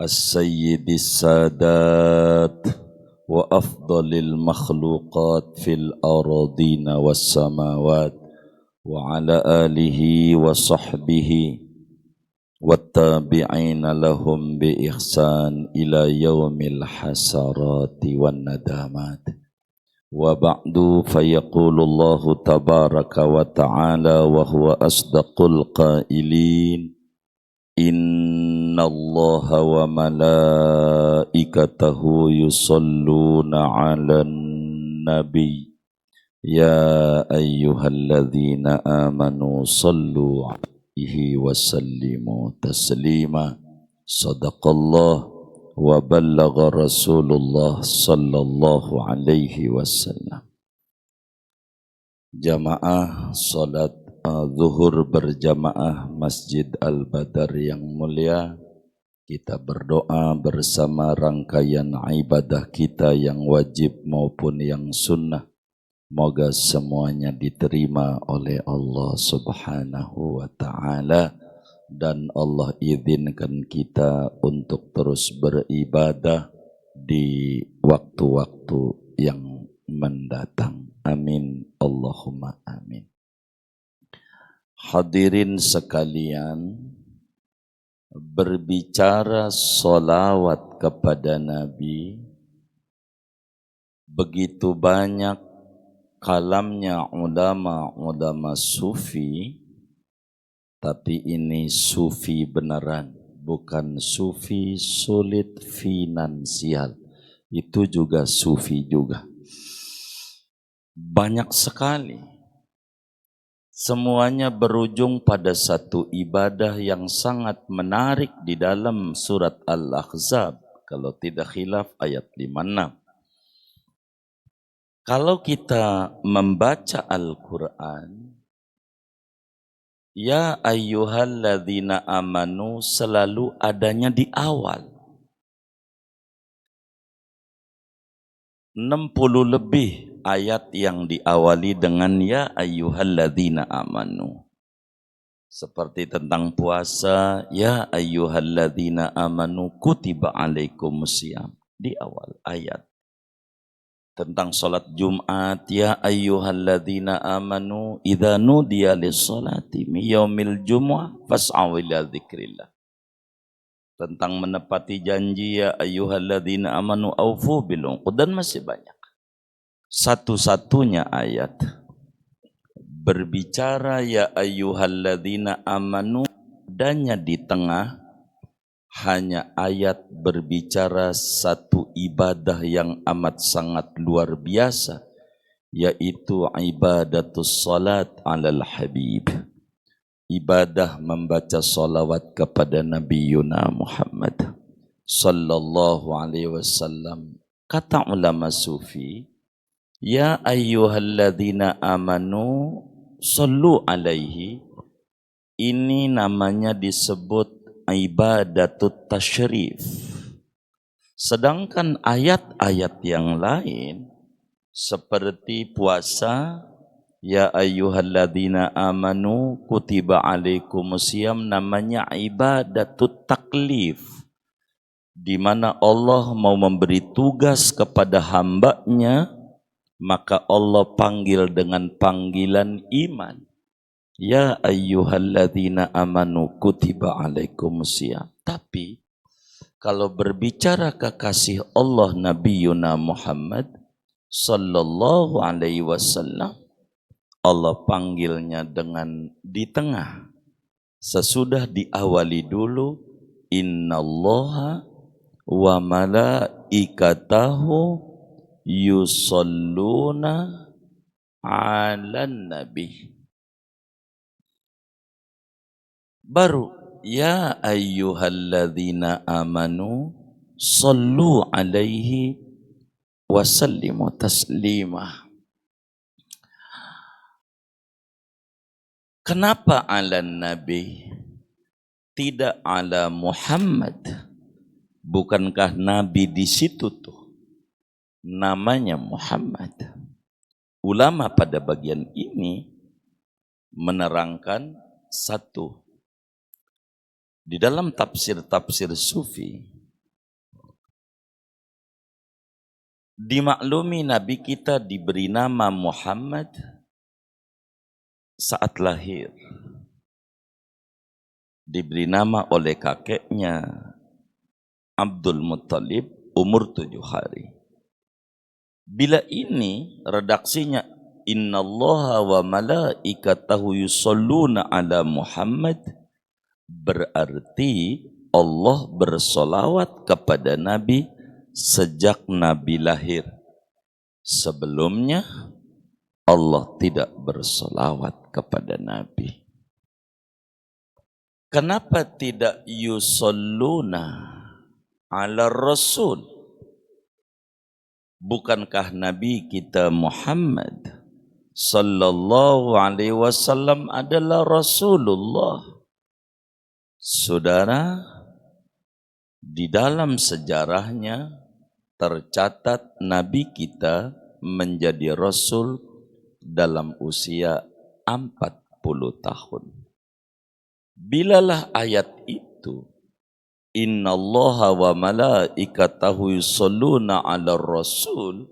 السيد السادات وأفضل المخلوقات في الأراضين والسماوات وعلى آله وصحبه والتابعين لهم بإحسان إلى يوم الحسرات والندامات وبعد فيقول الله تبارك وتعالى وهو أصدق القائلين إن الله وملائكته يصلون على النبي يا أيها الذين آمنوا صلوا عليه وسلموا تسليما صدق الله وبلغ رسول الله صلى الله عليه وسلم. Jamaah salat zuhur berjamaah Masjid Al-Badar yang mulia, kita berdoa bersama rangkaian ibadah kita yang wajib maupun yang sunnah. Moga semuanya diterima oleh Allah Subhanahu wa ta'ala dan Allah izinkan kita untuk terus beribadah di waktu-waktu yang mendatang. Amin Allahumma amin. Hadirin sekalian, berbicara sholawat kepada Nabi, begitu banyak kalamnya ulama sufi, tapi ini sufi beneran, bukan sufi sulit finansial. Itu juga sufi juga. Banyak sekali. Semuanya berujung pada satu ibadah yang sangat menarik di dalam surat Al-Ahzab. Kalau tidak khilaf ayat 56. Kalau kita membaca Al-Quran, ya ayyuhalladzina amanu selalu adanya di awal. 60 lebih ayat yang diawali dengan ya ayyuhalladzina amanu. Seperti tentang puasa, ya ayyuhalladzina amanu kutiba alaikumusiyam di awal ayat. Tentang salat Jumat, ya ayyuhalladzina amanu idza nudiya lis-salati min yaumil jumu'ah fas'au ila dzikrillah. Tentang menepati janji, ya ayyuhalladzina amanu aufu bil uqud, dan masih banyak. Satu-satunya ayat berbicara ya ayyuhalladzina amanu, adanya di tengah hanya ayat berbicara satu ibadah yang amat sangat luar biasa, yaitu ibadatus salat alal habib, ibadah membaca salawat kepada Nabi Yuna Muhammad sallallahu alaihi wasallam. Kata ulama sufi, ya ayyuhalladzina amanu sallu alaihi, ini namanya disebut ibadatut tasyrif. Sedangkan ayat-ayat yang lain seperti puasa, ya ayyuhalladzina amanu kutiba alaikumusiyam, namanya ibadatut taklif, di mana Allah mau memberi tugas kepada hambanya, maka Allah panggil dengan panggilan iman. Ya ayyuhalladzina amanu kutiba alaikumusiyam. Tapi kalau berbicara kekasih Allah Nabi Yuna Muhammad sallallahu alaihi wasallam, Allah panggilnya dengan di tengah. Sesudah diawali dulu, innallaha wa malaikatahu yusalluna 'alan nabi. Baru ya ayyuhalladzina amanu sallu alaihi wasallimu taslima. Kenapa ala nabi, tidak ala Muhammad? Bukankah nabi di situ tuh namanya Muhammad? Ulama pada bagian ini menerangkan satu, di dalam tafsir-tafsir sufi Dimaklumi Nabi kita diberi nama Muhammad saat lahir. Diberi nama oleh kakeknya Abdul Muttalib umur 7 hari. Bila ini redaksinya innallaha wa malaikatahu yusholluna ala Muhammad, berarti Allah bersolawat kepada Nabi sejak Nabi lahir. Sebelumnya Allah tidak bersolawat kepada Nabi. Kenapa tidak yusholluna ala Rasul? Bukankah Nabi kita Muhammad sallallahu alaihi wasallam adalah Rasulullah? Saudara, di dalam sejarahnya tercatat Nabi kita menjadi Rasul dalam usia 40 tahun. Bilalah ayat itu, innallaha wa malaikatahu yusholluna 'alar rasul,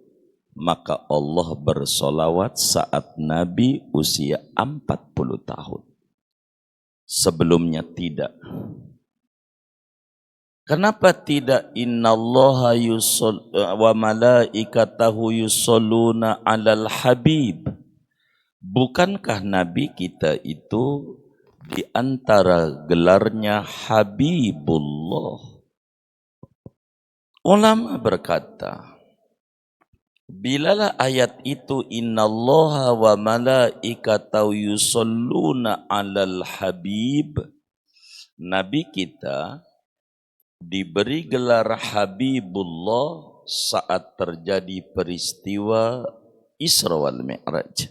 maka Allah bersolawat saat Nabi usia 40 tahun. Sebelumnya tidak. Kenapa tidak innallaha wa malaikatahu yusholluna 'alal habib? Bukankah Nabi kita itu di antara gelarnya Habibullah? Ulama berkata, bilalah ayat itu innallaha wa malaikatahu yusholluna 'alal habib, Nabi kita diberi gelar Habibullah saat terjadi peristiwa Isra wal Mi'raj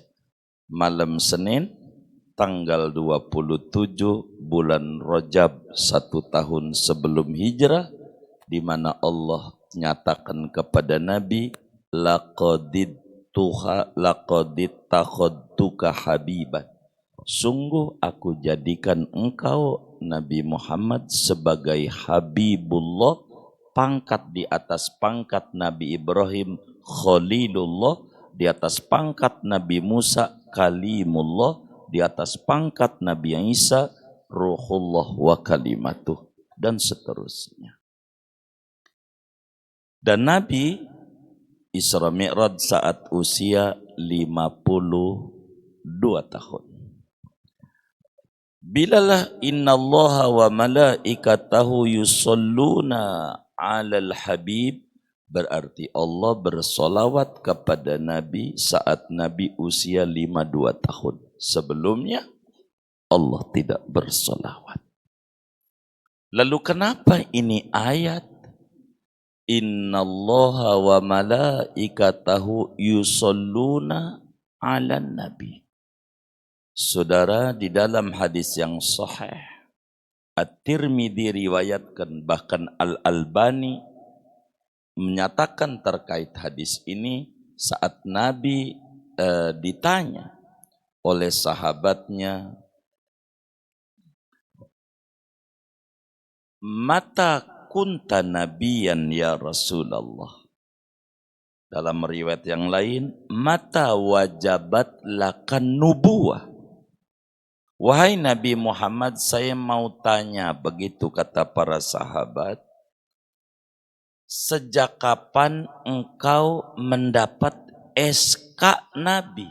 malam Senin tanggal 27 bulan Rajab 1 tahun sebelum hijrah, di mana Allah nyatakan kepada Nabi, laqadid takhadtuka habiban, sungguh aku jadikan engkau Nabi Muhammad sebagai Habibullah, pangkat di atas pangkat Nabi Ibrahim Khalilullah, di atas pangkat Nabi Musa Kalimullah, di atas pangkat Nabi Isa Ruhullah wa kalimatuh, dan seterusnya. Dan Nabi Isra Mi'raj saat usia 52 tahun. Bilalah innallaha wa malaikatahu yusholluna 'alal habib, berarti Allah bersolawat kepada Nabi saat Nabi usia 52 tahun. Sebelumnya Allah tidak bersolawat. Lalu kenapa ini ayat innallaha wa malaikatahu yusholluna 'alan nabi? Saudara, di dalam hadis yang sahih At-Tirmidzi riwayatkan, bahkan Al-Albani menyatakan terkait hadis ini saat Nabi ditanya oleh sahabatnya, mata kunta nabiyan ya Rasulullah. Dalam riwayat yang lain, mata wajabat lakan nubuwah. Wahai Nabi Muhammad, saya mau tanya, begitu kata para sahabat, sejak kapan engkau mendapat SK Nabi?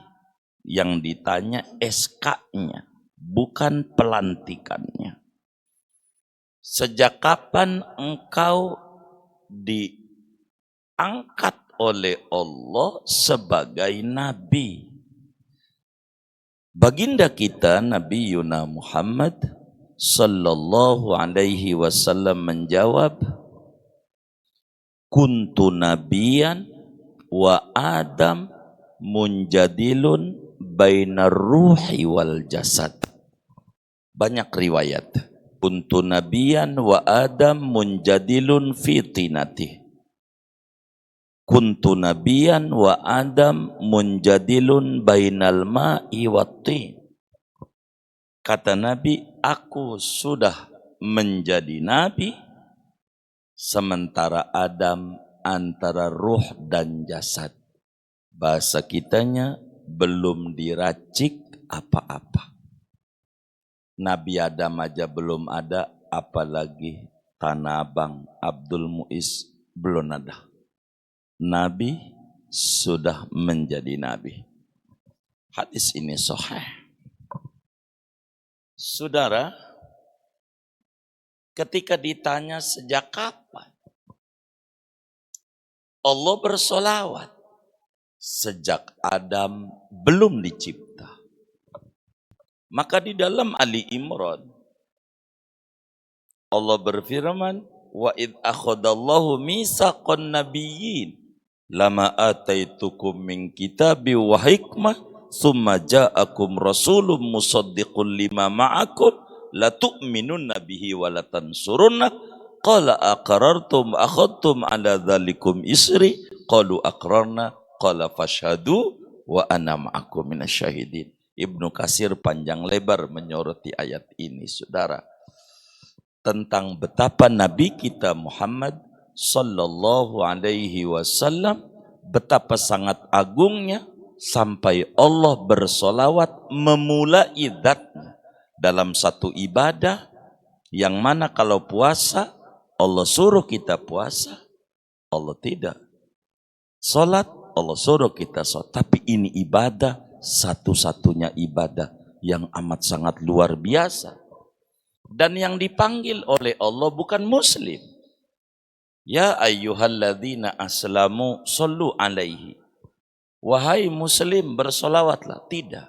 Yang ditanya SK-nya, bukan pelantikannya. Sejak kapan engkau diangkat oleh Allah sebagai Nabi? Baginda kita Nabi Yuna Muhammad sallallahu alaihi wasallam menjawab, kuntu nabiyan wa Adam munjadilun bainar ruhi wal jasad. Banyak riwayat. Kuntu nabiyan wa Adam munjadilun fi tinati. Kuntu nabiyan wa Adam munjadilun bainal ma'i wattin. Kata Nabi, aku sudah menjadi Nabi sementara Adam antara ruh dan jasad. Bahasa kitanya belum diracik apa-apa. Nabi Adam aja belum ada, apalagi Tanah Abang Abdul Muiz belum ada. Nabi sudah menjadi nabi. Hadis ini sahih. Saudara, ketika ditanya sejak kapan Allah bersolawat, sejak Adam belum dicipta. Maka di dalam Ali Imran Allah berfirman, wa id akhadallahu mitsaqan nabiyyin lama ataitukum min kitabi wa hikmah summa ja'akum rasulun musaddiqun lima ma'akum la tu'minunna bihi wa la tansurunna qala aqrartum akhadtum ala dzalikum isri qalu aqrarna qala fashhadu wa ana ma'akum minasyahidin. Ibnu Katsir panjang lebar menyoroti ayat ini, saudara, tentang betapa Nabi kita Muhammad sallallahu alaihi wasallam betapa sangat agungnya sampai Allah bersolawat memulai dzatnya dalam satu ibadah yang mana kalau puasa Allah suruh kita puasa, Allah tidak. Salat Allah suruh kita salat, tapi ini ibadah satu-satunya ibadah yang amat sangat luar biasa. Dan yang dipanggil oleh Allah bukan muslim. Ya ayyuhalladzina aslamu sallu alaihi. Wahai muslim bersolawatlah. Tidak.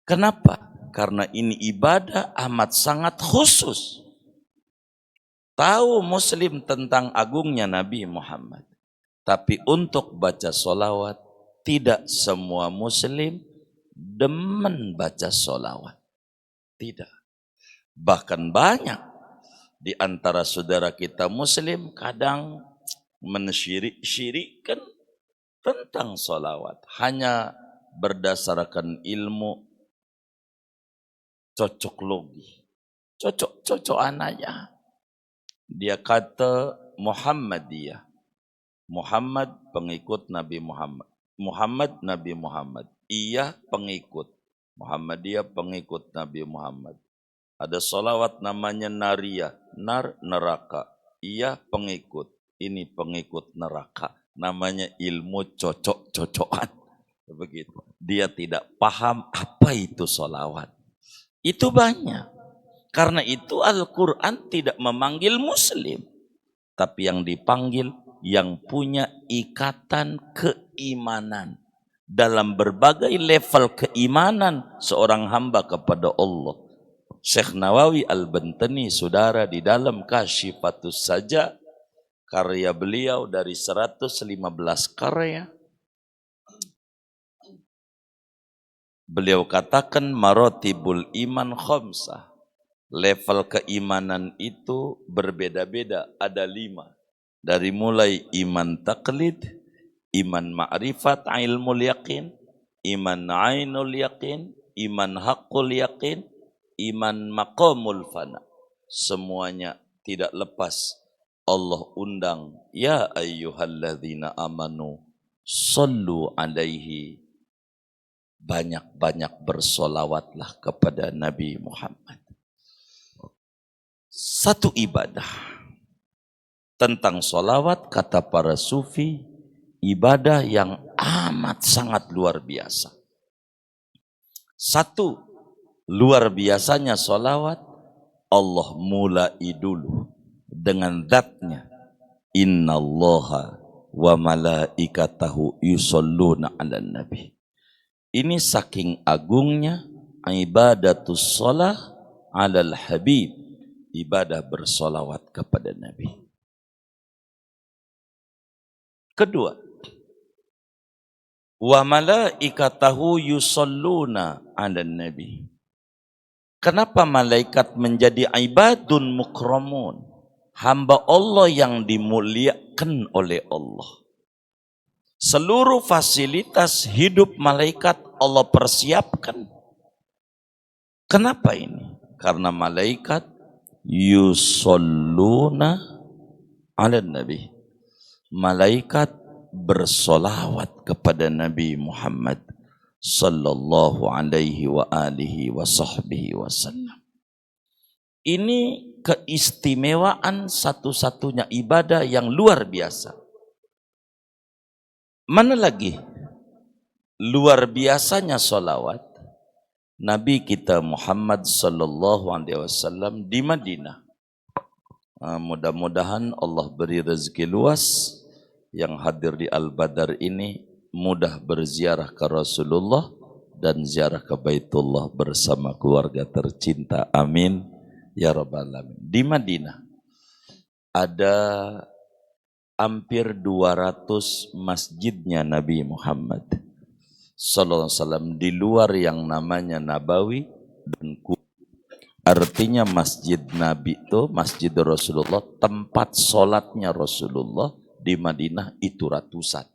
Kenapa? Karena ini ibadah amat sangat khusus. Tahu muslim tentang agungnya Nabi Muhammad. Tapi untuk baca solawat, tidak semua muslim demen baca solawat. Tidak. Bahkan banyak di antara saudara kita muslim kadang mensyirikkan tentang solawat. Hanya berdasarkan ilmu cocok logi. Cocok-cocokan aja. Dia kata Muhammadiyah. Muhammad pengikut Nabi Muhammad. Muhammad Nabi Muhammad. Iya pengikut. Muhammadiyah pengikut Nabi Muhammad. Ada solawat namanya nariyah. Nar neraka. Iya pengikut. Ini pengikut neraka. Namanya ilmu cocok-cocokan. Begitu. Dia tidak paham apa itu solawat. Itu banyak. Karena itu Al-Quran tidak memanggil muslim. Tapi yang dipanggil yang punya ikatan keimanan. Dalam berbagai level keimanan seorang hamba kepada Allah. Syekh Nawawi Al-Bantani, saudara, di dalam Kasyifatus Saja, karya beliau dari 115 karya, beliau katakan maratibul iman khamsah. Level keimanan itu berbeda-beda, ada 5. Dari mulai iman taklid, iman ma'rifat ilmul yakin, iman ainul yakin, iman haqqul yakin, iman maqamul fana. Semuanya tidak lepas Allah undang, ya ayyuhalladzina amanu sallu alaihi. Banyak-banyak bersolawatlah kepada Nabi Muhammad. Satu ibadah. Tentang solawat, kata para sufi, ibadah yang amat sangat luar biasa. Satu, luar biasanya solawat, Allah mulai dulu dengan zatnya. Innallaha wa malaikatahu yusalluna ala nabi. Ini saking agungnya ibadatus sholah alal habib. Ibadah bersolawat kepada Nabi. Kedua, wa malaikatahu yusalluna 'alan nabi. Kenapa malaikat menjadi ibadun mukramun? Hamba Allah yang dimuliakan oleh Allah. Seluruh fasilitas hidup malaikat Allah persiapkan. Kenapa ini? Karena malaikat yusalluna 'alan nabi. malaikat bersolawat kepada Nabi Muhammad sallallahu alaihi wa alihi wa sahbihi wasallam. Ini keistimewaan satu-satunya ibadah yang luar biasa. Mana lagi luar biasanya solawat Nabi kita Muhammad sallallahu alaihi wasallam di Madinah. Mudah-mudahan Allah beri rezeki luas yang hadir di Al-Badar ini mudah berziarah ke Rasulullah dan ziarah ke Baitullah bersama keluarga tercinta. Amin ya rabbal alamin. Di Madinah ada hampir 200 masjidnya Nabi Muhammad sallallahu alaihi wasallam di luar yang namanya Nabawi dan artinya masjid Nabi itu, masjid Rasulullah, tempat sholatnya Rasulullah di Madinah itu ratusan.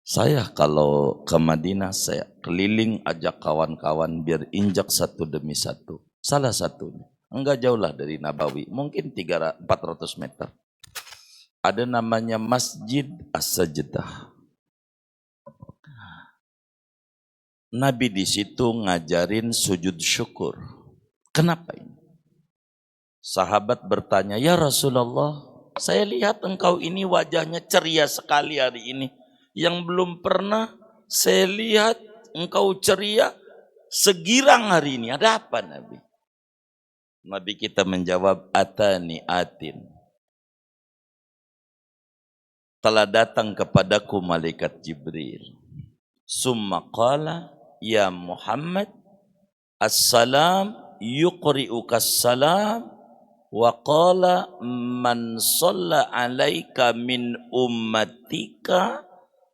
Saya kalau ke Madinah, saya keliling ajak kawan-kawan biar injak satu demi satu. Salah satunya, enggak jauh lah dari Nabawi, mungkin 400 meter. Ada namanya Masjid As-Sajdah. Nabi di situ ngajarin sujud syukur. Kenapa ini? Sahabat bertanya, ya Rasulullah, saya lihat engkau ini wajahnya ceria sekali hari ini. Yang belum pernah saya lihat engkau ceria segirang hari ini. Ada apa Nabi? Nabi kita menjawab, atani atin. Telah datang kepadaku malaikat Jibril. Summa qala, ya Muhammad, assalam yuqri'ukas salam. Wa qala man shalla alaika min ummatika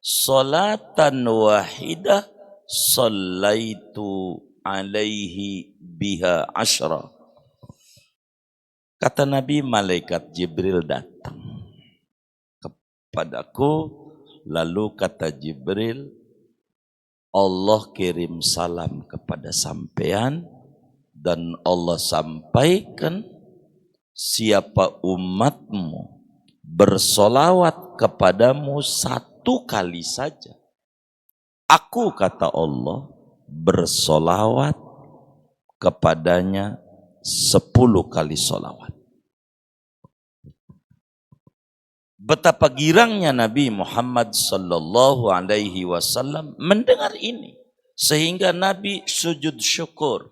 salatan wahidah sallaitu alaihi biha asyra. Kata Nabi, malaikat Jibril datang kepadaku, lalu kata Jibril, Allah kirim salam kepada sampean dan Allah sampaikan siapa umatmu bersolawat kepadamu satu kali saja, aku kata Allah bersolawat kepadanya 10 kali solawat. Betapa girangnya Nabi Muhammad sallallahu alaihi wasallam mendengar ini, sehingga Nabi sujud syukur.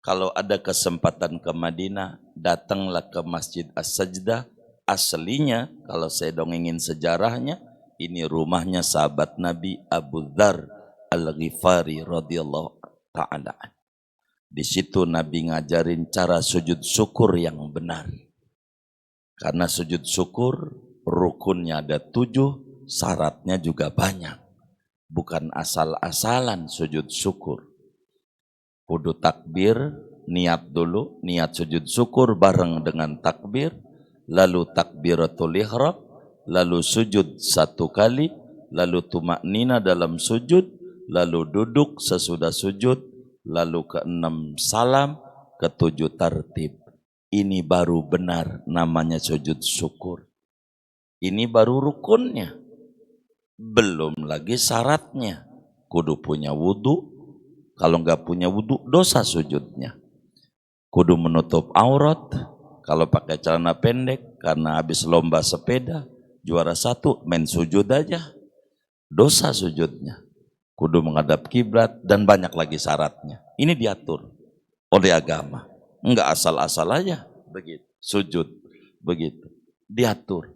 Kalau ada kesempatan ke Madinah, datanglah ke Masjid As-Sajdah. Aslinya, kalau saya dongengin sejarahnya, ini rumahnya sahabat Nabi Abu Dzar Al-Ghifari radhiyallahu ta'ala. Di situ Nabi ngajarin cara sujud syukur yang benar. Karena sujud syukur, rukunnya ada 7, syaratnya juga banyak. Bukan asal-asalan sujud syukur. Kudu takbir, niat dulu, niat sujud syukur bareng dengan takbir, lalu takbiratul ihram, lalu sujud 1 kali, lalu tumaknina dalam sujud, lalu duduk sesudah sujud, lalu ke-6 salam, ke-7 tartib. Ini baru benar namanya sujud syukur. Ini baru rukunnya. Belum lagi syaratnya. Kudu punya wudu. Kalau enggak punya wudu, dosa sujudnya. Kudu menutup aurat. Kalau pakai celana pendek, karena habis lomba sepeda, juara 1, main sujud aja. Dosa sujudnya. Kudu menghadap kiblat dan banyak lagi syaratnya. Ini diatur oleh agama. Enggak asal-asal aja begitu. Sujud begitu. Diatur.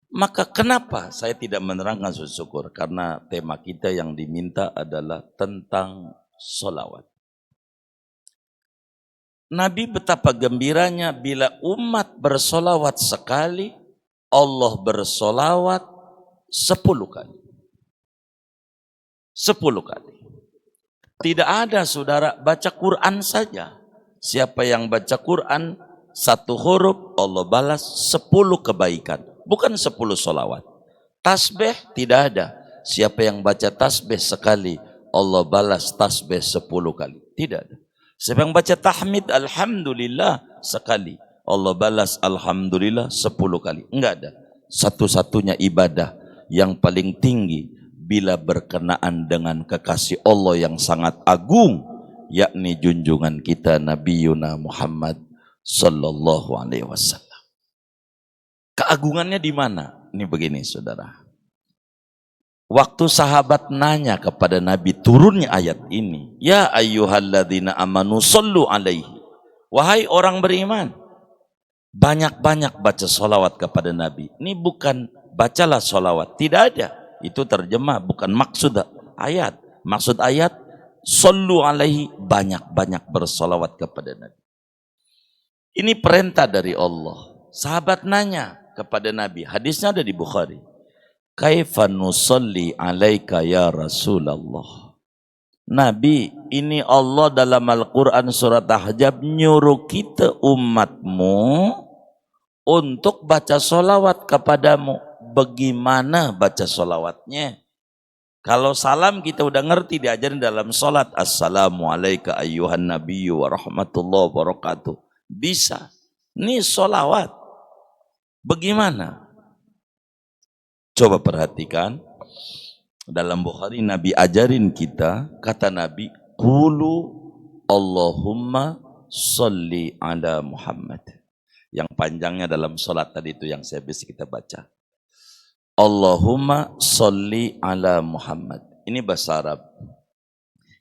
Maka kenapa saya tidak menerangkan sujud syukur? Karena tema kita yang diminta adalah tentang solawat. Nabi betapa gembiranya bila umat bersolawat sekali, Allah bersolawat 10 kali. 10 kali. Tidak ada saudara baca Quran saja. Siapa yang baca Quran 1 huruf, Allah balas 10 kebaikan. Bukan 10 solawat. Tasbih tidak ada. Siapa yang baca tasbih sekali, Allah balas tasbih 10 kali. Tidak ada. Siapa yang baca tahmid alhamdulillah sekali, Allah balas alhamdulillah 10 kali. Enggak ada. satu-satunya ibadah yang paling tinggi bila berkenaan dengan kekasih Allah yang sangat agung, yakni junjungan kita Nabi Yuna Muhammad sallallahu alaihi wasallam. Keagungannya di mana? Ini begini saudara. Waktu sahabat nanya kepada Nabi turunnya ayat ini, ya ayyuhalladzina amanu sallu alaihi. Wahai orang beriman, banyak-banyak baca sholawat kepada Nabi. Ini bukan bacalah sholawat, tidak ada. Itu terjemah, bukan maksud ayat. Maksud ayat, sallu alaihi, banyak-banyak bersolawat kepada Nabi. Ini perintah dari Allah. Sahabat nanya kepada Nabi, hadisnya ada di Bukhari. Kaifa nusalli alaika ya Rasulullah. Nabi, ini Allah dalam Al-Quran surat Ahzab nyuruh kita umatmu untuk baca solawat kepadamu. Bagaimana baca solawatnya? Kalau salam kita udah ngerti, diajarin dalam solat. Assalamualaikum ayyuhan nabiyyu wa rahmatullahi wa barakatuh. Bisa. Ini solawat. Bagaimana? Coba perhatikan. Dalam Bukhari Nabi ajarin kita, kata Nabi, qulu Allahumma sholli ala Muhammad. Yang panjangnya dalam sholat tadi itu yang saya bisa kita baca. Allahumma sholli ala Muhammad. Ini bahasa Arab.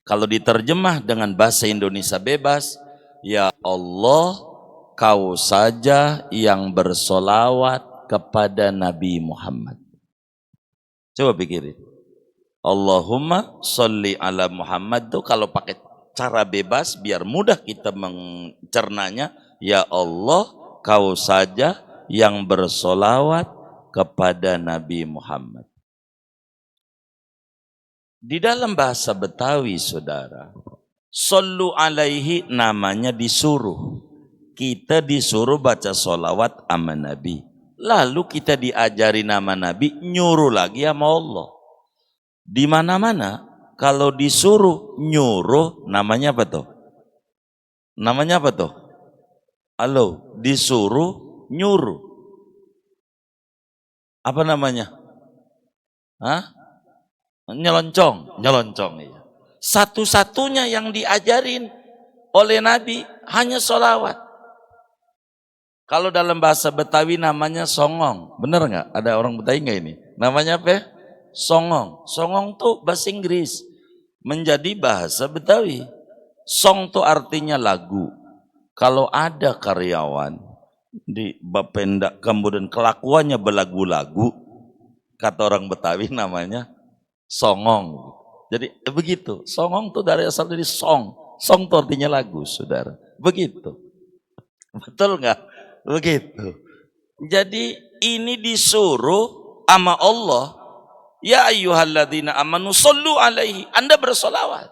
Kalau diterjemah dengan bahasa Indonesia bebas, ya Allah, kau saja yang bersolawat kepada Nabi Muhammad. Coba pikirin. Allahumma sholli ala Muhammad itu kalau pakai cara bebas biar mudah kita mencernanya, ya Allah kau saja yang bersolawat kepada Nabi Muhammad. Di dalam bahasa Betawi saudara, sallu alaihi namanya disuruh. Kita disuruh baca solawat sama Nabi. Lalu kita diajari nama Nabi, nyuruh lagi sama Allah. Di mana-mana kalau disuruh nyuruh namanya apa tuh? Namanya apa tuh? Halo, disuruh nyuruh. Apa namanya? Hah? Nyeloncong, nyeloncong ya. Satu-satunya yang diajarin oleh Nabi hanya solawat. Kalau dalam bahasa Betawi namanya songong, bener nggak? Ada orang Betawi nggak ini? Namanya apa? Songong. Songong tuh bahasa Inggris, menjadi bahasa Betawi. Song tuh artinya lagu. Kalau ada karyawan di Bapenda kemudian kelakuannya belagu-lagu, kata orang Betawi namanya songong. Jadi begitu. Songong tuh dari asal dari song. Song tuh artinya lagu, saudara. Begitu. Betul nggak? Begitu. Jadi ini disuruh sama Allah. Ya ayyuhalladzina amanu sallu alaihi. Anda bersolawat.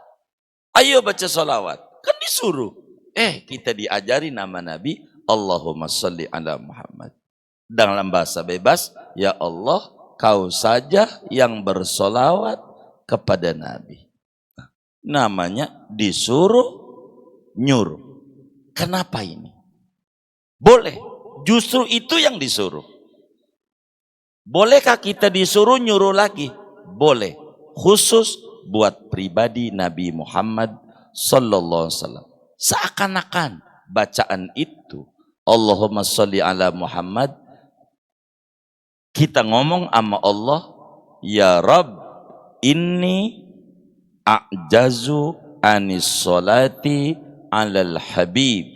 Ayo baca solawat. Kan disuruh. Kita diajari nama Nabi. Allahumma salli ala Muhammad. Dalam bahasa bebas. Ya Allah, kau saja yang bersolawat kepada Nabi. Namanya disuruh nyuruh. Kenapa ini? Boleh, justru itu yang disuruh. Bolehkah kita disuruh nyuruh lagi? Boleh, khusus buat pribadi Nabi Muhammad sallallahu alaihi wasallam. Seakan-akan bacaan itu Allahumma sholli ala Muhammad, kita ngomong sama Allah, ya Rabb, inni a'jazu anis sholati alal habib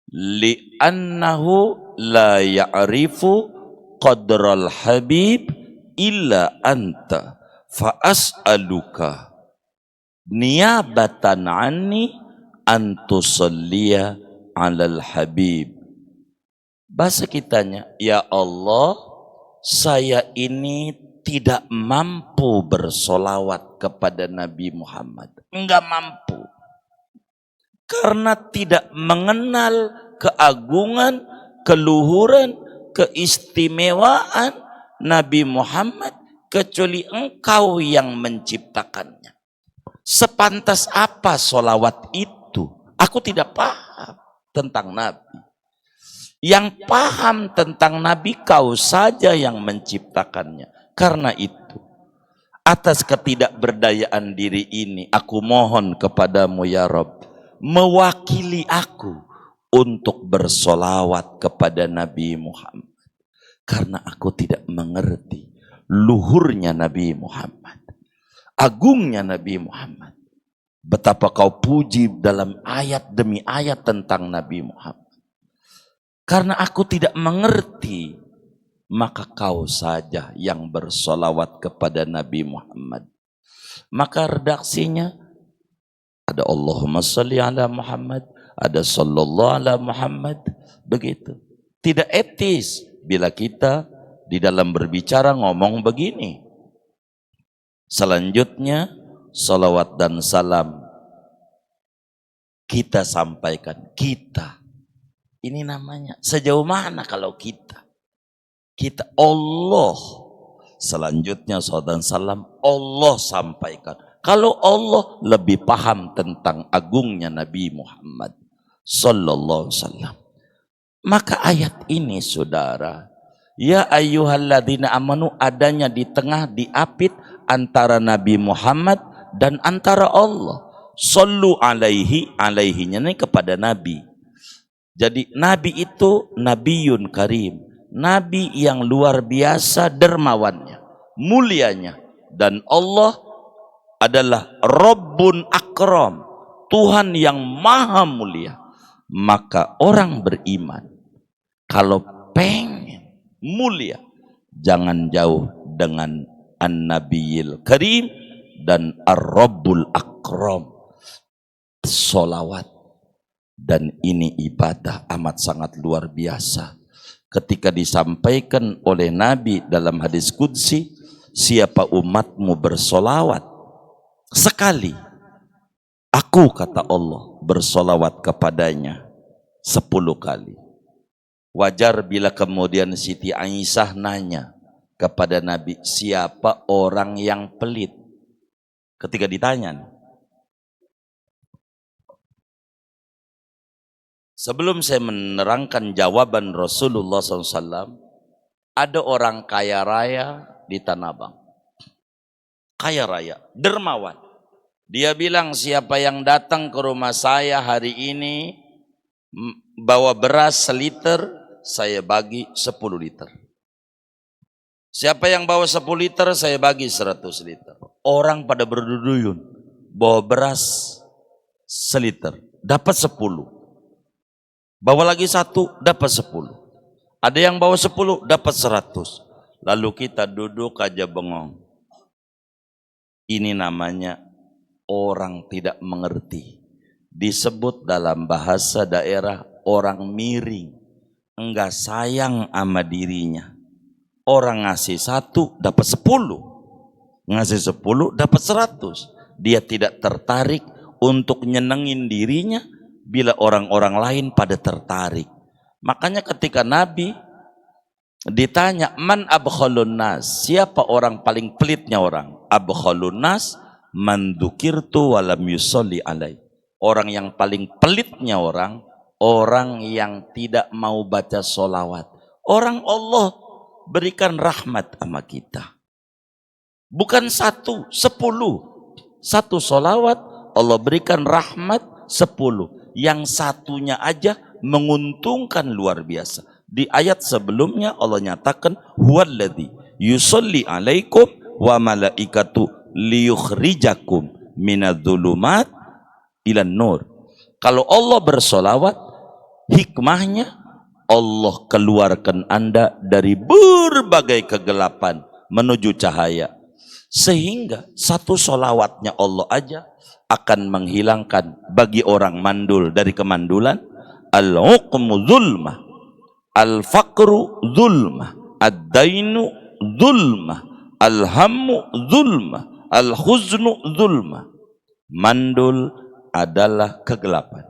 li'annahu la ya'rifu qadral habib illa anta fa'as'aluka niyabatan anni antusalliya alal habib. Bahasa kitanya, ya Allah, saya ini tidak mampu bersolawat kepada Nabi Muhammad. Enggak mampu. Karena tidak mengenal keagungan, keluhuran, keistimewaan Nabi Muhammad kecuali engkau yang menciptakannya. Sepantas apa solawat itu? Aku tidak paham tentang Nabi. Yang paham tentang Nabi kau saja yang menciptakannya. Karena itu, atas ketidakberdayaan diri ini, aku mohon kepadamu ya Rabb, mewakili aku untuk bersolawat kepada Nabi Muhammad. Karena aku tidak mengerti luhurnya Nabi Muhammad, agungnya Nabi Muhammad. Betapa kau puji dalam ayat demi ayat tentang Nabi Muhammad. Karena aku tidak mengerti, maka kau saja yang bersolawat kepada Nabi Muhammad. Maka redaksinya ada Allahumma sholli ala Muhammad, ada sallallahu ala Muhammad, begitu. Tidak etis bila kita di dalam berbicara ngomong begini. Selanjutnya, salawat dan salam kita sampaikan, kita. Ini namanya, sejauh mana kalau kita? Kita Allah. Selanjutnya salawat dan salam Allah sampaikan. Kalau Allah lebih paham tentang agungnya Nabi Muhammad sallallahu alaihi wasallam. Maka ayat ini saudara, ya ayyuhalladzina amanu adanya di tengah diapit antara Nabi Muhammad dan antara Allah. Sallu alaihi, alaihinya ini kepada Nabi. Jadi Nabi itu Nabiyun Karim, Nabi yang luar biasa dermawannya, mulianya. Dan Allah adalah Rabbun Akram, Tuhan yang maha mulia. Maka orang beriman kalau pengen mulia, jangan jauh dengan An-Nabiyil Karim dan Ar-Rabbul Akram. Solawat. Dan ini ibadah amat sangat luar biasa. Ketika disampaikan oleh Nabi dalam hadis qudsi, siapa umatmu bersolawat sekali, aku kata Allah bersolawat kepadanya 10 kali. Wajar bila kemudian Siti Aisyah nanya kepada Nabi, siapa orang yang pelit? Ketika ditanya, sebelum saya menerangkan jawaban Rasulullah SAW, ada orang kaya raya di Tanah Abang. Kaya raya, dermawan. Dia bilang, siapa yang datang ke rumah saya hari ini, bawa beras seliter, saya bagi 10 liter. Siapa yang bawa 10 liter, saya bagi 100 liter. Orang pada berduyun, bawa beras seliter, dapat 10. Bawa lagi 1, dapat 10. Ada yang bawa 10, dapat 100. Lalu kita duduk aja bengong. Ini namanya orang tidak mengerti. Disebut dalam bahasa daerah orang miring. Enggak sayang sama dirinya. Orang ngasih 1, dapat 10. Ngasih 10, dapat 100. Dia tidak tertarik untuk nyenengin dirinya bila orang-orang lain pada tertarik. Makanya ketika Nabi ditanya, man abkhalun nas, siapa orang paling pelitnya orang? Abkhalun nas man dzukirtu wa lam yusolli alai. Orang yang paling pelitnya orang yang tidak mau baca solawat. Orang Allah berikan rahmat sama kita. Bukan 1, 10. 1 solawat Allah berikan rahmat 10. Yang satunya aja menguntungkan luar biasa. Di ayat sebelumnya Allah nyatakan huwallazi yusolli alaikum wa malaikatu liyukhrijakum minadz-dzulumat ilan nur. Kalau Allah bersolawat, hikmahnya Allah keluarkan Anda dari berbagai kegelapan menuju cahaya. Sehingga 1 solawatnya Allah aja akan menghilangkan bagi orang mandul dari kemandulan, al-uqmu zulmah, al-faqru zulmah, ad-dainu zulmah, al-hammu zulmah, al-huznu zulmah. Mandul adalah kegelapan.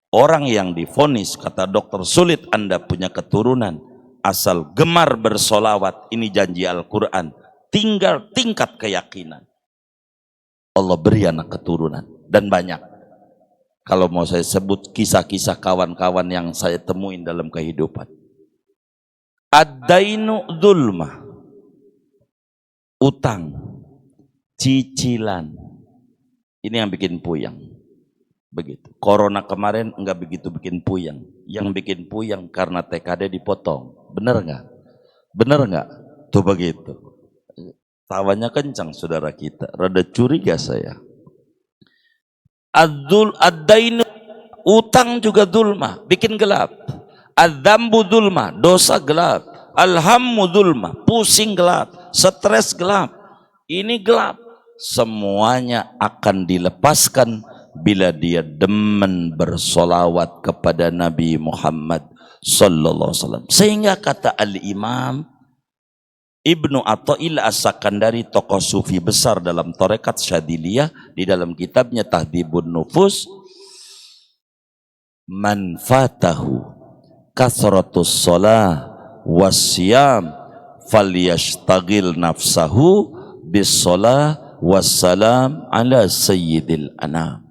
Orang yang divonis, kata dokter, sulit Anda punya keturunan asal gemar bersolawat, ini janji Al-Quran, tinggal tingkat keyakinan Allah beri anak keturunan, dan banyak. Kalau mau saya sebut kisah-kisah kawan-kawan yang saya temuin dalam kehidupan. Ad-dainu dzulmah. Utang, cicilan. Ini yang bikin puyang. Begitu. Corona kemarin enggak begitu bikin puyang. Yang bikin puyang karena TKD dipotong. Bener enggak? Bener enggak? Tuh begitu. Tawanya kencang saudara kita. Rada curiga saya. Ad-dainu, utang juga dzulmah, bikin gelap. Adzambu dzulmah, dosa gelap. Alhammu dzulmah, pusing gelap. Stres gelap. Ini gelap. Semuanya akan dilepaskan bila dia demen bersolawat kepada Nabi Muhammad sallallahu alaihi wasallam. Sehingga kata Al-Imam Ibnu Athaillah As-Sakandari, tokoh sufi besar dalam tarekat Syadiliyah, di dalam kitabnya Tahdhibun Nufus, man fatahu kathratus shalah wasyam falyashtagil nafsahu bis shalah wassalam ala sayyidil anam.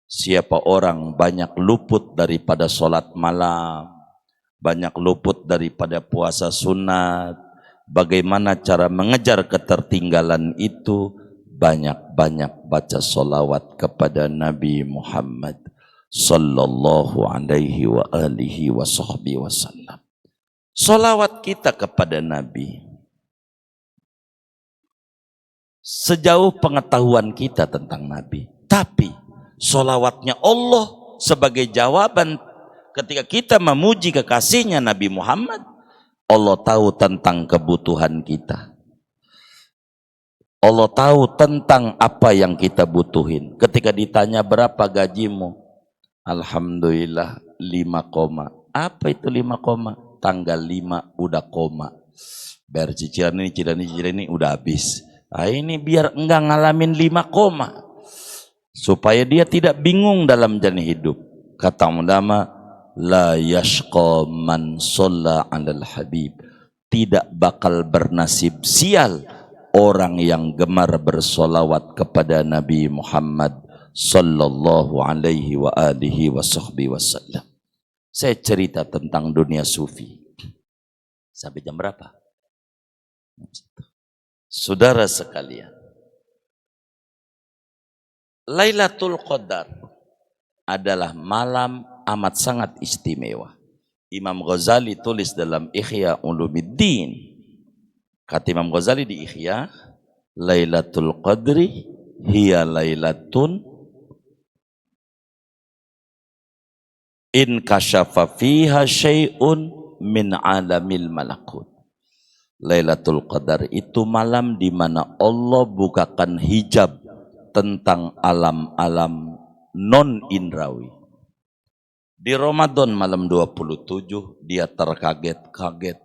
Siapa orang banyak luput daripada sholat malam, banyak luput daripada puasa sunat, bagaimana cara mengejar ketertinggalan itu? Banyak-banyak baca sholawat kepada Nabi Muhammad sallallahu alaihi wa alihi wa sahbihi wasallam. Sholawat kita kepada Nabi sejauh pengetahuan kita tentang Nabi. Tapi sholawatnya Allah sebagai jawaban ketika kita memuji kekasihnya Nabi Muhammad. Allah tahu tentang kebutuhan kita. Allah tahu tentang apa yang kita butuhin. Ketika ditanya berapa gajimu? Alhamdulillah 5 koma. Apa itu 5 koma? Tanggal 5 udah koma. Bayar cicilan ini udah habis. Nah, ini biar enggak ngalamin 5 koma. Supaya dia tidak bingung dalam jalan hidup. Kata ulama, la yashqa man shalla 'alal habib. Tidak bakal bernasib sial orang yang gemar bersolawat kepada Nabi Muhammad sallallahu alaihi wa alihi wa sahbihi wasallam. Saya cerita tentang dunia sufi. Sampai jam berapa? Saudara sekalian, Lailatul Qadar adalah malam amat sangat istimewa. Imam Ghazali tulis dalam Ihya Ulumuddin. Kata Imam Ghazali di Ihya, Lailatul Qadri hiya lailatun in kasyafa fiha syai'un min alamil malakut. Lailatul Qadar itu malam di mana Allah bukakan hijab tentang alam-alam non-indrawi. Di Ramadan malam 27 dia terkaget-kaget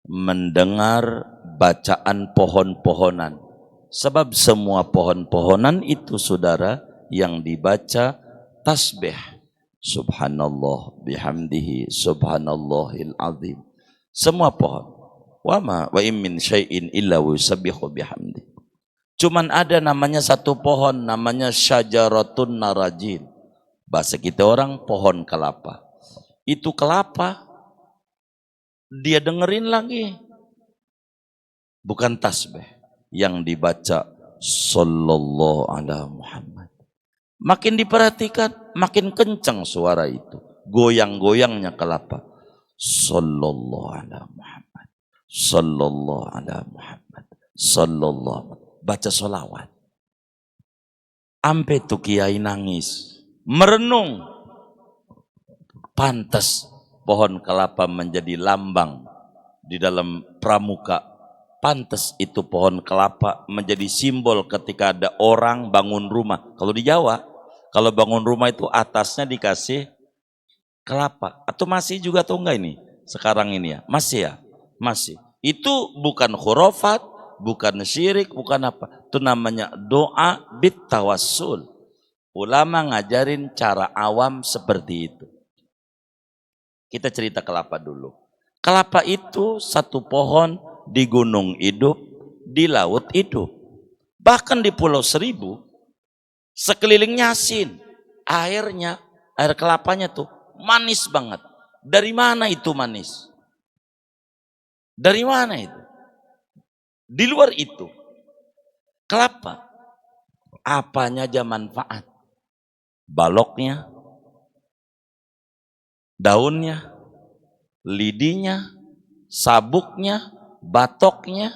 mendengar bacaan pohon-pohonan. Sebab semua pohon-pohonan itu saudara yang dibaca tasbih. Subhanallah bihamdihi subhanallahil azim. Semua pohon. Wa in min syai'in illa yusabbihu bihamdi. Cuman ada namanya satu pohon namanya syajaratun narajin. Bahasa kita orang pohon kelapa. Itu kelapa dia dengerin lagi. Bukan tasbih yang dibaca sallallahu alaihi Muhammad. Makin diperhatikan, makin kencang suara itu. Goyang-goyangnya kelapa. Sallallahu alaihi Muhammad. Sallallahu alaihi Muhammad. Sallallahu. Baca sholawat. Ampe tuh kiai nangis. Merenung. Pantas pohon kelapa menjadi lambang di dalam pramuka. Pantas itu pohon kelapa menjadi simbol ketika ada orang bangun rumah. Kalau di Jawa, kalau bangun rumah itu atasnya dikasih kelapa. Atau masih juga atau enggak ini? Sekarang ini ya? Masih ya? Masih. Itu bukan khurafat, bukan syirik, bukan apa. Itu namanya doa bit tawassul. Ulama ngajarin cara awam seperti itu. Kita cerita kelapa dulu. Kelapa itu satu pohon di gunung hidup, di laut hidup. Bahkan di Pulau Seribu, sekelilingnya asin. airnya, air kelapanya tuh manis banget. Dari mana itu manis? Dari mana itu? Di luar itu, kelapa, apanya aja manfaat. Baloknya, daunnya, lidinya, sabuknya, batoknya,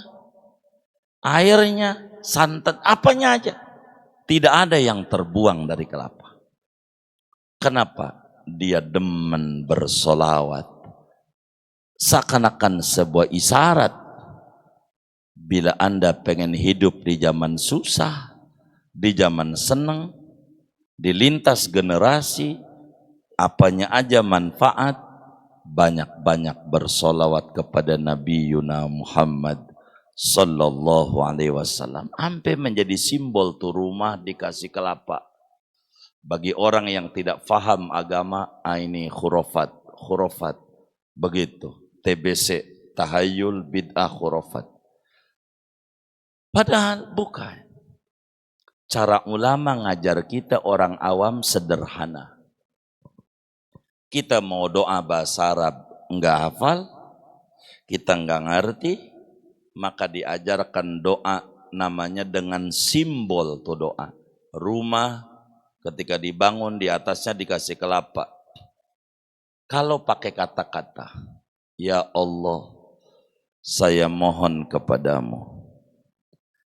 airnya, santan, apanya aja. Tidak ada yang terbuang dari kelapa. Kenapa? Dia demen bersolawat. Seakan-akan sebuah isyarat. Bila Anda pengen hidup di zaman susah, di zaman senang, di lintas generasi, apanya aja manfaat, banyak-banyak bersolawat kepada Nabi Yuna Muhammad Sallallahu Alaihi Wasallam. Sampai menjadi simbol tuh rumah dikasih kelapa. Bagi orang yang tidak faham agama, ini khurafat, khurafat. Begitu, TBC, tahayul bid'ah khurafat. Padahal bukan. Cara ulama ngajar kita orang awam sederhana. Kita mau doa bahasa Arab enggak hafal, kita enggak ngerti, maka diajarkan doa namanya dengan simbol tuh doa. Rumah ketika dibangun di atasnya dikasih kelapa. Kalau pakai kata-kata, ya Allah, saya mohon kepadamu,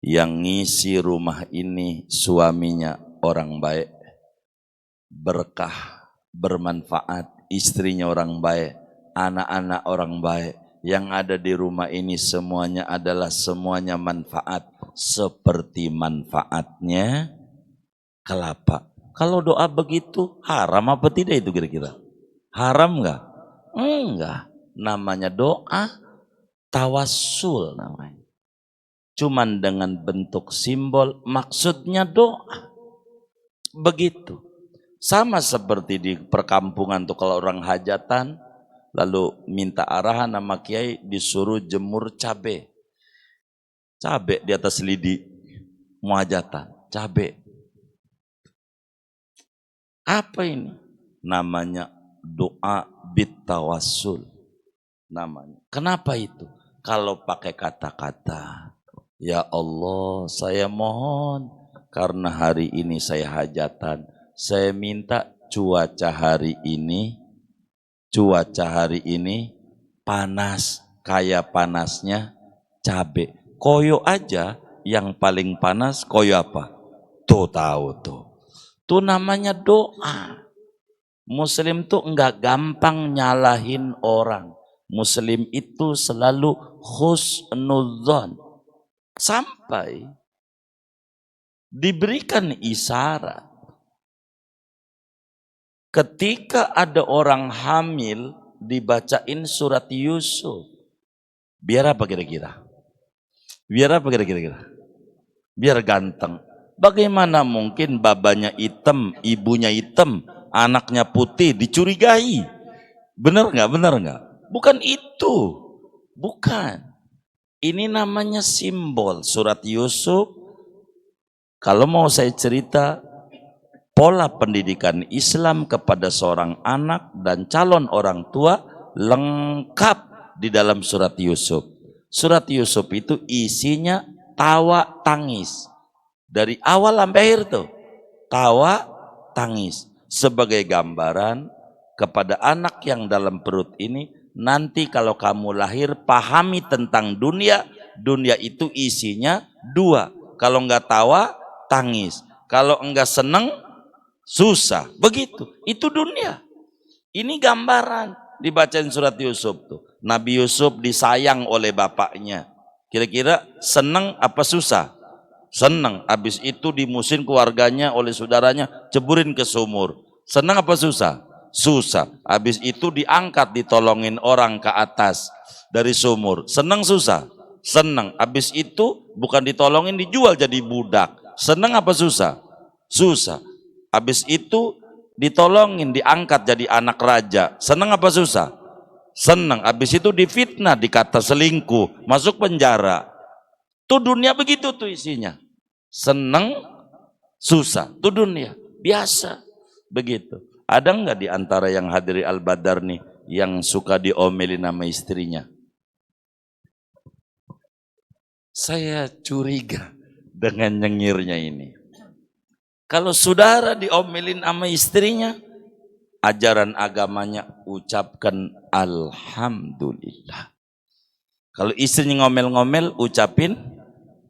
yang ngisi rumah ini suaminya orang baik, berkah, bermanfaat, istrinya orang baik, anak-anak orang baik, yang ada di rumah ini semuanya adalah semuanya manfaat, seperti manfaatnya kelapa. Kalau doa begitu haram apa tidak itu kira-kira? Haram enggak? Enggak. Namanya doa tawassul namanya. Cuman dengan bentuk simbol, maksudnya doa. Begitu. Sama seperti di perkampungan tuh kalau orang hajatan, lalu minta arahan sama kiai disuruh jemur cabe. Cabe di atas lidi, mau hajatan, cabe. Apa ini? Namanya doa bitawassul. Namanya. Kenapa itu? Kalau pakai kata-kata, ya Allah, saya mohon karena hari ini saya hajatan, saya minta cuaca hari ini panas, kayak panasnya cabe. Koyo aja yang paling panas koyo apa? Tuh tahu tuh. Tuh namanya doa. Muslim tuh enggak gampang nyalahin orang. Muslim itu selalu husnudzon. Sampai diberikan isyarat. Ketika ada orang hamil, dibacain surat Yusuf. Biar apa kira-kira? Biar apa kira-kira? Biar ganteng. Bagaimana mungkin babanya hitam, ibunya hitam, anaknya putih, dicurigai? Benar nggak? Benar nggak? Bukan itu. Bukan. Ini namanya simbol surat Yusuf. Kalau mau saya cerita, pola pendidikan Islam kepada seorang anak dan calon orang tua lengkap di dalam surat Yusuf. Surat Yusuf itu isinya tawa tangis. Dari awal sampai akhir tuh, tawa tangis. Sebagai gambaran kepada anak yang dalam perut ini, nanti kalau kamu lahir pahami tentang dunia, dunia itu isinya dua. Kalau enggak tawa, tangis. Kalau enggak seneng, susah. Begitu. Itu dunia. Ini gambaran dibacain surat Yusuf tuh. Nabi Yusuf disayang oleh bapaknya. Kira-kira seneng apa susah? Seneng. Habis itu dimusin keluarganya oleh saudaranya, ceburin ke sumur. Seneng apa susah? Susah. Habis itu diangkat, ditolongin orang ke atas dari sumur. Seneng susah? Seneng. Habis itu bukan ditolongin, dijual jadi budak. Seneng apa susah? Susah. Habis itu ditolongin, diangkat jadi anak raja. Seneng apa susah? Seneng. Habis itu difitnah, dikata selingkuh, masuk penjara. Tuh dunia begitu tuh isinya. Seneng, susah. Tuh dunia. Biasa. Begitu. Ada nggak di antara yang hadiri Al-Badar nih yang suka diomelin nama istrinya? Saya curiga dengan nyengirnya ini. Kalau saudara diomelin sama istrinya, ajaran agamanya ucapkan Alhamdulillah. Kalau istrinya ngomel-ngomel, ucapin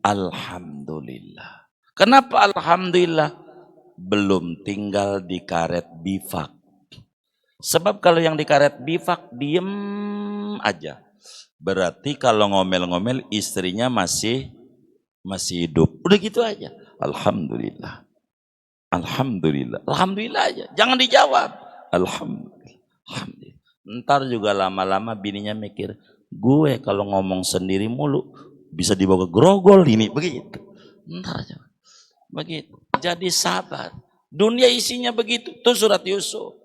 Alhamdulillah. Kenapa Alhamdulillah? Belum tinggal di karet bifak. Sebab kalau yang di karet bifak, diem aja. Berarti kalau ngomel-ngomel istrinya masih hidup. Udah gitu aja. Alhamdulillah. Alhamdulillah. Alhamdulillah aja. Jangan dijawab. Alhamdulillah. Alhamdulillah. Ntar juga lama-lama bininya mikir, gue kalau ngomong sendiri mulu bisa dibawa ke grogol ini. Begitu. Ntar aja. Begitu. Jadi sabar. Dunia isinya begitu. Itu surat Yusuf.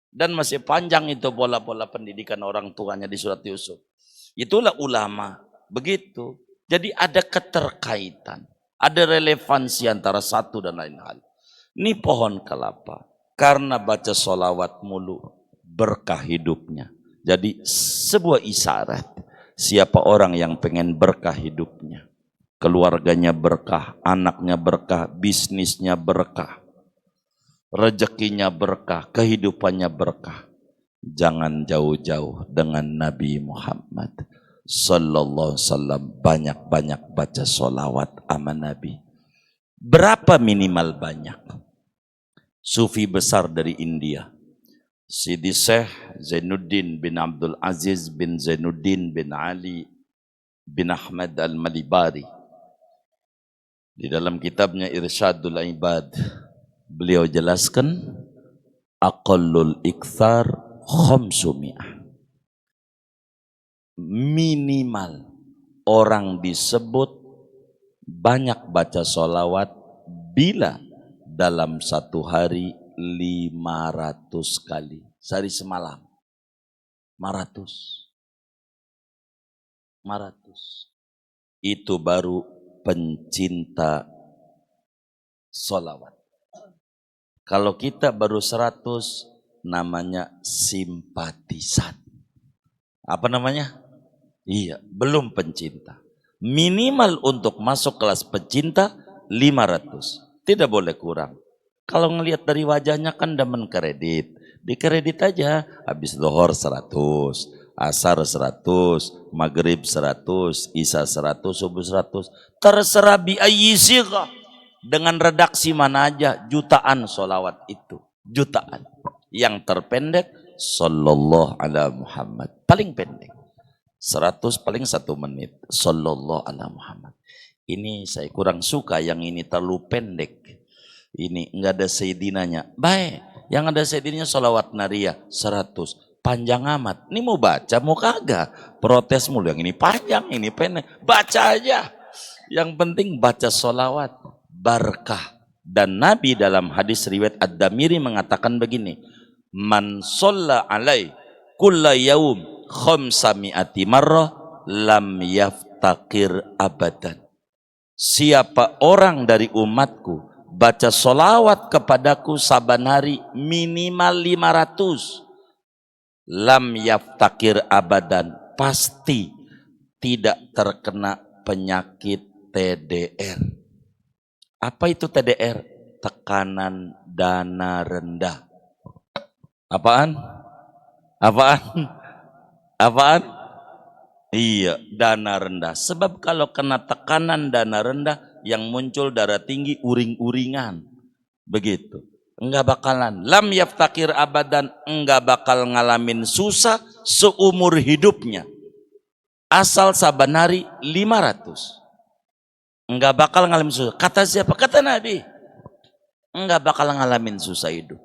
Dan masih panjang itu pola-pola pendidikan orang tuanya di surat Yusuf. Itulah ulama. Begitu. Jadi ada keterkaitan. Ada relevansi antara satu dan lain hal. Ini pohon kelapa. Karena baca sholawat mulu berkah hidupnya. Jadi sebuah isyarat. Siapa orang yang pengen berkah hidupnya. Keluarganya berkah, anaknya berkah, bisnisnya berkah, rezekinya berkah, kehidupannya berkah. Jangan jauh-jauh dengan Nabi Muhammad sallallahu alaihi wasallam, banyak-banyak baca sholawat sama Nabi. Berapa minimal banyak? Sufi besar dari India, Sidi Syekh Zainuddin bin Abdul Aziz bin Zainuddin bin Ali bin Ahmad Al-Malibari, di dalam kitabnya Irsyadul Ibad, beliau jelaskan aqallul ikthar khamsumi'ah. Minimal orang disebut banyak baca sholawat bila dalam satu hari 500 kali. Sehari semalam 500. Itu baru pencinta sholawat. Kalau kita baru 100, namanya simpatisan. Apa namanya? Iya, belum pencinta. Minimal untuk masuk kelas pencinta 500. Tidak boleh kurang. Kalau ngelihat dari wajahnya kan demen kredit. Dikredit aja, habis zuhur 100, asar 100, maghrib 100, isya 100, subuh 100. Terserah bi ayyi sighah. Dengan redaksi mana aja, jutaan sholawat itu. Jutaan. Yang terpendek, sallallahu ala Muhammad. Paling pendek. 100 paling 1 menit. Sallallahu ala Muhammad. Ini saya kurang suka, yang ini terlalu pendek. Ini enggak ada sayyidinanya. Baik, yang ada sayyidinanya sholawat nariyah 100. Panjang amat. Ini mau baca, mau kagak? Protes mulu, yang ini panjang, ini pendek. Baca aja. Yang penting baca sholawat. Barkah. Dan Nabi dalam hadis riwayat Ad-Damiri mengatakan begini, man sholla alai kulla yaum khamsami'ati marrah lam yaftakir abadan. Siapa orang dari umatku baca sholawat kepadaku saban hari minimal 500, lam yaftakir abadan, pasti tidak terkena penyakit TDR. Apa itu TDR? Tekanan dana rendah. Apaan? Iya, dana rendah. Sebab kalau kena tekanan dana rendah, yang muncul darah tinggi, uring-uringan. Begitu. Enggak bakalan. Lam yaftakir abadan, enggak bakal ngalamin susah seumur hidupnya. Asal saban hari 500. Enggak bakal ngalamin susah. Kata siapa? Kata Nabi. Enggak bakal ngalamin susah hidup.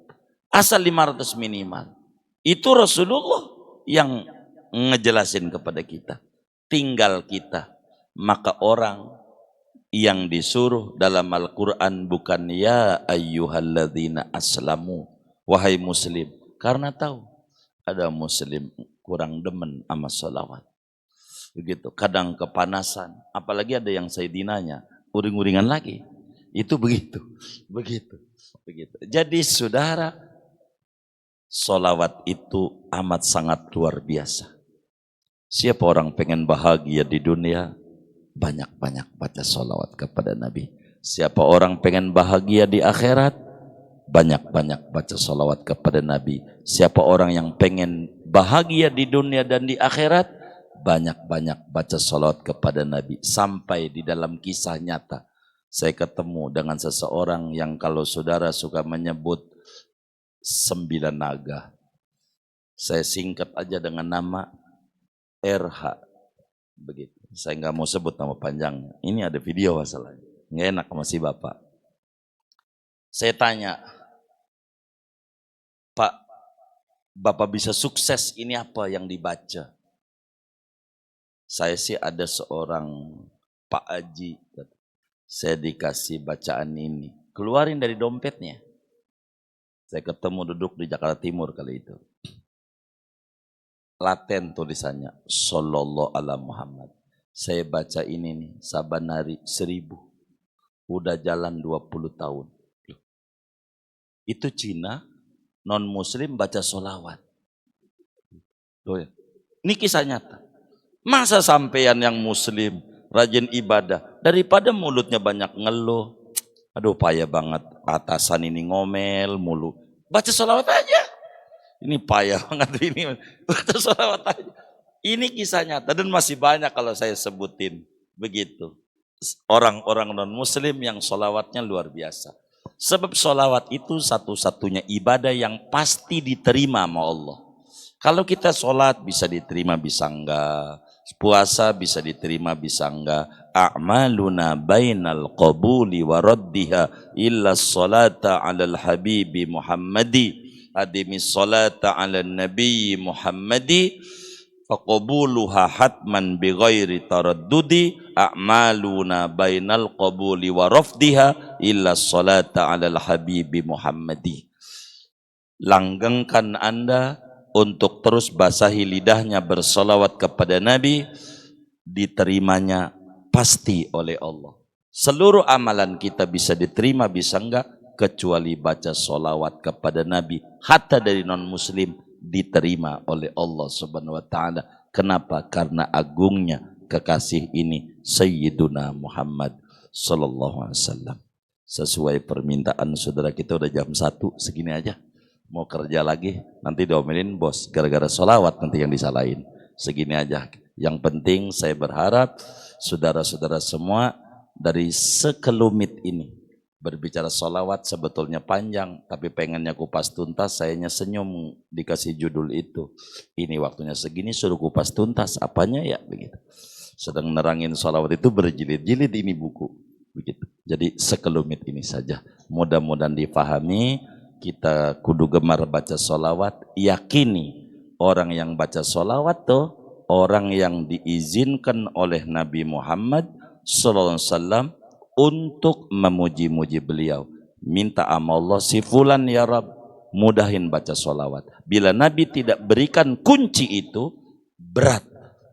Asal 500 minimal. Itu Rasulullah yang ngejelasin kepada kita. Tinggal kita. Maka orang yang disuruh dalam Al-Quran bukan ya ayyuhalladzina aslamu, wahai muslim. Karena tahu ada muslim kurang demen sama sholawat. Begitu, kadang kepanasan, apalagi ada yang sayyidinanya, uring-uringan lagi. Itu begitu. Jadi saudara, Solawat itu amat sangat luar biasa. Siapa orang pengen bahagia di dunia, banyak-banyak baca solawat kepada Nabi. Siapa orang pengen bahagia di akhirat, banyak-banyak baca solawat kepada Nabi. Siapa orang yang pengen bahagia di dunia dan di akhirat, banyak-banyak baca solawat kepada Nabi. Sampai di dalam kisah nyata, saya ketemu dengan seseorang yang kalau saudara suka menyebut 9 naga, saya singkat aja dengan nama RH, begitu. Saya nggak mau sebut nama panjangnya. Ini ada video masalahnya, nggak enak sama si bapak. Saya tanya, Pak, bapak bisa sukses ini apa yang dibaca? Saya sih ada seorang Pak Haji, saya dikasih bacaan ini, keluarin dari dompetnya. Saya ketemu duduk di Jakarta Timur kali itu. Laten tulisannya, Sallallahu ala Muhammad. Saya baca ini nih, saban hari 1000. Udah jalan 20 tahun. Itu Cina, non-muslim baca solawat. Tuh ya. Ini kisah nyata. Masa sampean yang muslim, rajin ibadah, daripada mulutnya banyak ngeluh. Aduh payah banget, atasan ini ngomel mulu. Baca solawat aja. Ini payah banget ini. Baca solawat aja. Ini kisah nyata dan masih banyak kalau saya sebutin. Begitu. Orang-orang non-muslim yang solawatnya luar biasa. Sebab solawat itu satu-satunya ibadah yang pasti diterima sama Allah. Kalau kita sholat bisa diterima, bisa enggak. Puasa bisa diterima, bisa enggak. A'maluna bainal qabuli wa raddiha illa sholata alal habibi Muhammadi. Adimis salata ala nabi Muhammadi faqabuluha hatman bighairi taraddudi a'maluna bainal qabuli wa rafdiha illa salata ala habibi Muhammadi. Langgengkan Anda untuk terus basahi lidahnya bersolawat kepada Nabi, diterimanya pasti oleh Allah. Seluruh amalan kita bisa diterima, bisa enggak, kecuali baca solawat kepada Nabi, hatta dari non-muslim diterima oleh Allah subhanahu wa ta'ala. Kenapa? Karena agungnya kekasih ini Sayyiduna Muhammad sallallahu alaihi wasallam. Sesuai permintaan saudara kita, udah jam 1, segini aja. Mau kerja lagi, nanti diomelin bos, gara-gara solawat nanti yang disalahin. Segini aja. Yang penting saya berharap saudara-saudara semua dari sekelumit ini, berbicara solawat sebetulnya panjang, tapi pengennya kupas tuntas, sayanya senyum dikasih judul itu. Ini waktunya segini suruh kupas tuntas, apanya ya begitu. Sedang nerangin solawat itu berjilid-jilid ini buku. Begitu. Jadi sekelumit ini saja. Mudah-mudahan difahami, kita kudu gemar baca solawat, yakini orang yang baca solawat tuh, orang yang diizinkan oleh Nabi Muhammad sallallahu alaihi wasallam untuk memuji-muji beliau. Minta sama Allah, si fulan ya Rab, mudahin baca solawat. Bila Nabi tidak berikan kunci itu, berat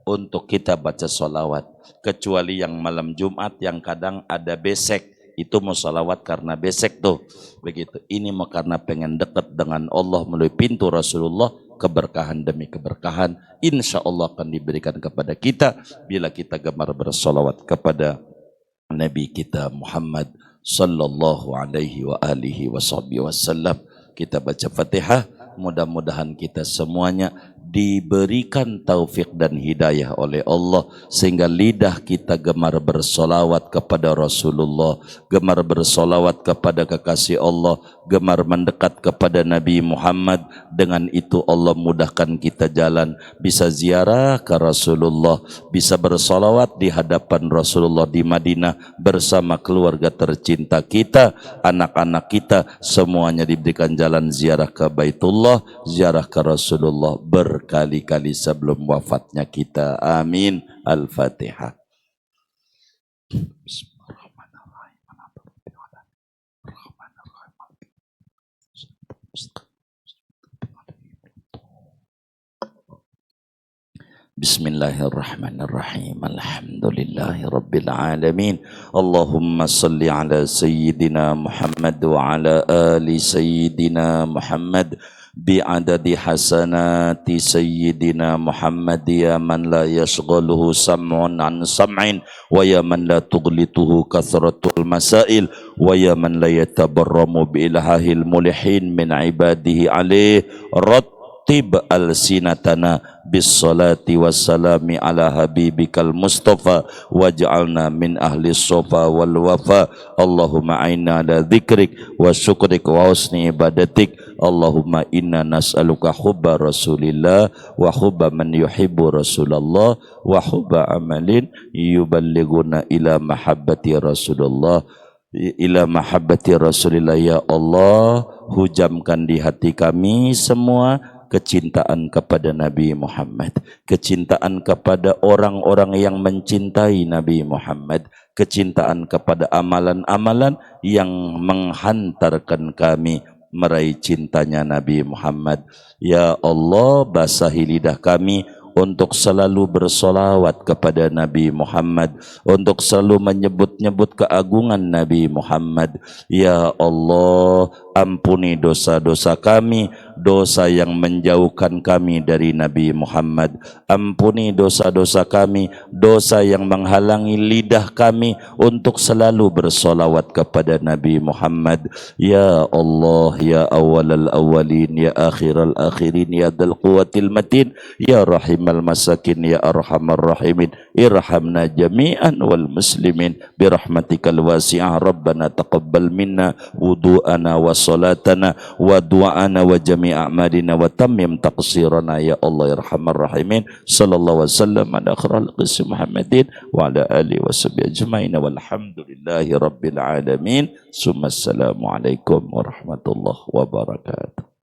untuk kita baca solawat. Kecuali yang malam Jumat yang kadang ada besek, itu mau solawat karena besek tuh. Begitu. Ini mau karena pengen dekat dengan Allah melalui pintu Rasulullah, keberkahan demi keberkahan insya Allah akan diberikan kepada kita bila kita gemar bersolawat kepada Nabi kita Muhammad sallallahu alaihi wa alihi wasallam. Kita baca Fatihah, mudah-mudahan kita semuanya diberikan taufik dan hidayah oleh Allah sehingga lidah kita gemar bersolawat kepada Rasulullah, gemar bersolawat kepada kekasih Allah, gemar mendekat kepada Nabi Muhammad. Dengan itu Allah mudahkan kita jalan, bisa ziarah ke Rasulullah, bisa bersolawat di hadapan Rasulullah di Madinah bersama keluarga tercinta kita, anak-anak kita, semuanya diberikan jalan ziarah ke Baitullah, ziarah ke Rasulullah berkali-kali sebelum wafatnya kita. Amin. Al-Fatihah. Bismillahirrahmanirrahim. Alhamdulillahi rabbil alamin. Allahumma salli ala sayyidina Muhammad wa ala ali sayyidina Muhammad بعدد حسنات سيدنا محمد يا من لا يشغله سمع عن سمع ويا من لا تغلطه كثرة المسائل ويا من لا يتبرم بإلهه الملحين من عباده عليه رتب ألسنتنا بالصلاة والسلام على حبيبك المصطفى واجعلنا من أهل الصفا والوفاء اللهم أعنا على ذكرك وشكرك وحسن عبادتك اللهم إنا نسألك حب رسول الله وحب من يحب رسول الله وحب عمل يبلغنا إلى محبة رسول الله ila mahabbati Rasulillah. Ya Allah, hujamkan di hati kami semua kecintaan kepada Nabi Muhammad, kecintaan kepada orang-orang yang mencintai Nabi Muhammad, kecintaan kepada amalan-amalan yang menghantarkan kami meraih cintanya Nabi Muhammad. Ya Allah, basahi lidah kami untuk selalu bersolawat kepada Nabi Muhammad, untuk selalu menyebut-nyebut keagungan Nabi Muhammad. Ya Allah, ampuni dosa-dosa kami, dosa yang menjauhkan kami dari Nabi Muhammad. Ampuni dosa-dosa kami, dosa yang menghalangi lidah kami untuk selalu bersolawat kepada Nabi Muhammad. Ya Allah, ya awalal awalin, ya akhiral akhirin, ya dzal quwwatil matin, ya rahimal masakin, ya arhamar rahimin, irhamna jami'an wal muslimin birahmatikal wasi'ah. Rabbana taqabbal minna wudu'ana wa salatana wa du'ana wa jami'a a'malina wa tammim taqsirana ya Allah ya arhamar rahimin. Sallallahu wasallam ala akhiral qisi Muhammadin wa ala alihi wa sahbihi ajma'in walhamdulillahi rabbil alamin. Summa assalamu alaikum warahmatullahi wabarakatuh.